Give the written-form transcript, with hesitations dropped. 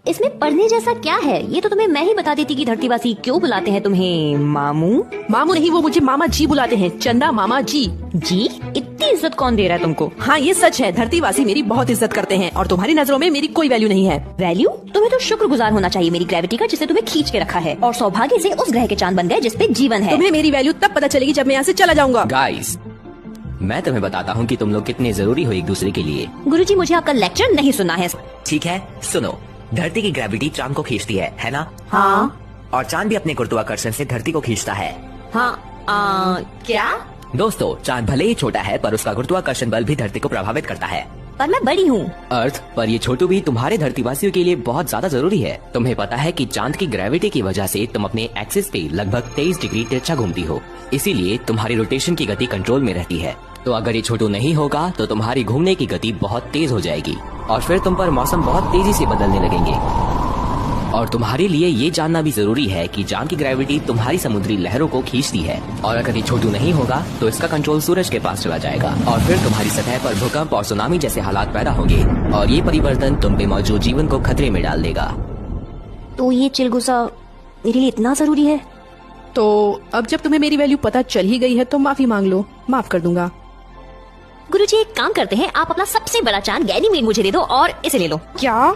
इसमें पढ़ने जैसा क्या है? ये तो तुम्हें मैं ही बता देती कि धरतीवासी क्यों बुलाते हैं तुम्हें मामू। मामू नहीं, वो मुझे मामा जी बुलाते हैं। चंदा मामा जी। जी? इतनी इज्जत कौन दे रहा है तुमको? हाँ ये सच है, धरतीवासी मेरी बहुत इज्जत करते हैं और तुम्हारी नजरों में मेरी कोई वैल्यू नहीं है। वैल्यू? तुम्हें तो शुक्रगुजार होना चाहिए मेरी ग्रेविटी का, जिसने तुम्हें खींच के रखा है और सौभाग्य से उस ग्रह के चांद बन गए जिसपे जीवन है। तुम्हें मेरी वैल्यू तब पता चलेगी जब मैं यहाँ से चला जाऊंगा। गाइस, मैं तुम्हें बताता हूँ कि तुम लोग कितने जरूरी हो एक दूसरे के लिए। गुरुजी मुझे आपका लेक्चर नहीं सुनना है। ठीक है सुनो, धरती की ग्रेविटी चांद को खींचती है ना? हाँ। और चांद भी अपने गुरुत्वाकर्षण से धरती को खींचता है। हाँ क्या? दोस्तों, चांद भले ही छोटा है पर उसका गुरुत्वाकर्षण बल भी धरती को प्रभावित करता है। पर मैं बड़ी हूँ। अर्थ पर ये छोटू भी तुम्हारे धरतीवासियों के लिए बहुत ज्यादा जरूरी है। तुम्हें पता है कि चांद की ग्रेविटी की वजह से तुम अपने एक्सिस पे लगभग 23 डिग्री तिरछा घूमती हो, इसीलिए तुम्हारी रोटेशन की गति कंट्रोल में रहती है। तो अगर ये छोटू नहीं होगा तो तुम्हारी घूमने की गति बहुत तेज हो जाएगी और फिर तुम पर मौसम बहुत तेजी से बदलने लगेंगे। और तुम्हारे लिए ये जानना भी जरूरी है कि चांद की ग्रेविटी तुम्हारी समुद्री लहरों को खींचती है और अगर ये छोटू नहीं होगा तो इसका कंट्रोल सूरज के पास चला जाएगा और फिर तुम्हारी सतह पर भूकंप और सुनामी जैसे हालात पैदा होंगे और ये परिवर्तन तुम पे मौजूद जीवन को खतरे में डाल देगा। तो ये चिलगुसा मेरे लिए इतना जरूरी है? तो अब जब तुम्हें मेरी वैल्यू पता चल ही गई है तो माफी मांग लो, माफ कर दूंगा। गुरुजी एक काम करते हैं, आप अपना सबसे बड़ा चांद गैनीमेड मुझे दे दो और इसे ले लो। क्या?